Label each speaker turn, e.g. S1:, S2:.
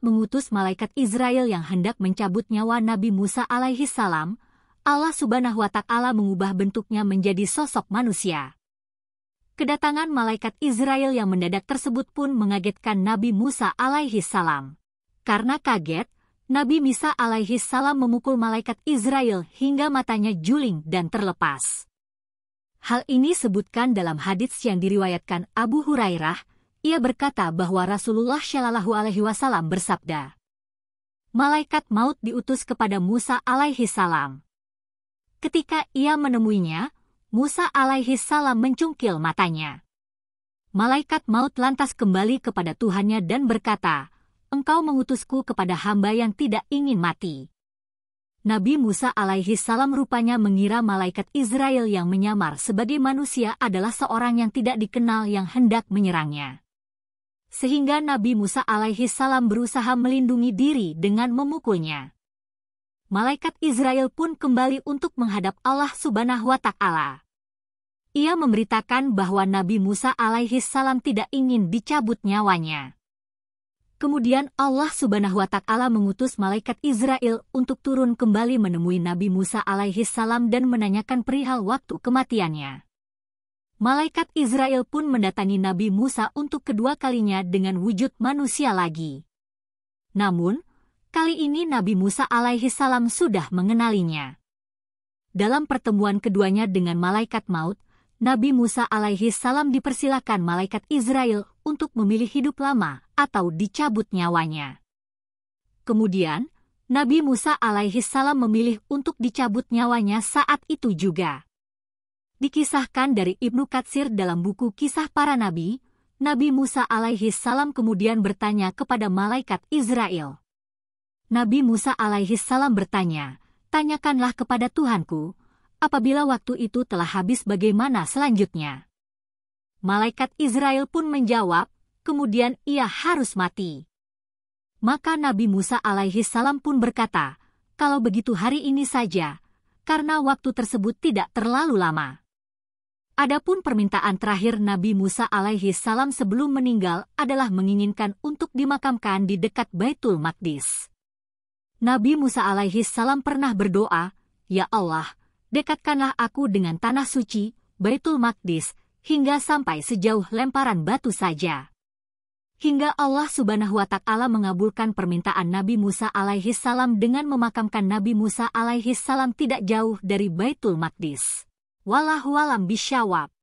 S1: mengutus malaikat Israel yang hendak mencabut nyawa Nabi Musa alaihi salam, Allah Subhanahu wa Ta'ala mengubah bentuknya menjadi sosok manusia. Kedatangan malaikat Israel yang mendadak tersebut pun mengagetkan Nabi Musa alaihi salam. Karena kaget, Nabi Musa alaihi salam memukul malaikat Israel hingga matanya juling dan terlepas. Hal ini disebutkan dalam hadits yang diriwayatkan Abu Hurairah. Ia berkata bahwa Rasulullah Shallallahu Alaihi Wasallam bersabda, malaikat maut diutus kepada Musa alaihi salam. Ketika ia menemuinya, Musa alaihi salam mencungkil matanya. Malaikat maut lantas kembali kepada Tuhannya dan berkata, Engkau mengutusku kepada hamba yang tidak ingin mati. Nabi Musa alaihi salam rupanya mengira malaikat Israel yang menyamar sebagai manusia adalah seorang yang tidak dikenal yang hendak menyerangnya. Sehingga Nabi Musa alaihi salam berusaha melindungi diri dengan memukulnya. Malaikat Israel pun kembali untuk menghadap Allah Subhanahu wa Ta'ala. Ia memberitakan bahwa Nabi Musa alaihi salam tidak ingin dicabut nyawanya. Kemudian Allah Subhanahu wa Ta'ala mengutus malaikat Israel untuk turun kembali menemui Nabi Musa alaihi salam dan menanyakan perihal waktu kematiannya. Malaikat Israel pun mendatangi Nabi Musa untuk kedua kalinya dengan wujud manusia lagi. Namun, kali ini Nabi Musa alaihi salam sudah mengenalinya. Dalam pertemuan keduanya dengan malaikat maut, Nabi Musa alaihi salam dipersilakan malaikat Israel untuk memilih hidup lama atau dicabut nyawanya. Kemudian, Nabi Musa alaihi salam memilih untuk dicabut nyawanya saat itu juga. Dikisahkan dari Ibnu Katsir dalam buku Kisah Para Nabi, Nabi Musa alaihi salam kemudian bertanya kepada malaikat Israel. Nabi Musa alaihi salam bertanya, tanyakanlah kepada Tuhanku, apabila waktu itu telah habis bagaimana selanjutnya? Malaikat Israel pun menjawab, kemudian ia harus mati. Maka Nabi Musa alaihi salam pun berkata, kalau begitu hari ini saja, karena waktu tersebut tidak terlalu lama. Adapun permintaan terakhir Nabi Musa alaihi salam sebelum meninggal adalah menginginkan untuk dimakamkan di dekat Baitul Maqdis. Nabi Musa alaihi salam pernah berdoa, Ya Allah, dekatkanlah aku dengan tanah suci, Baitul Maqdis, hingga sampai sejauh lemparan batu saja. Hingga Allah Subhanahu wa Ta'ala mengabulkan permintaan Nabi Musa alaihi salam dengan memakamkan Nabi Musa alaihi salam tidak jauh dari Baitul Maqdis. Wallahu a'lam bishawab.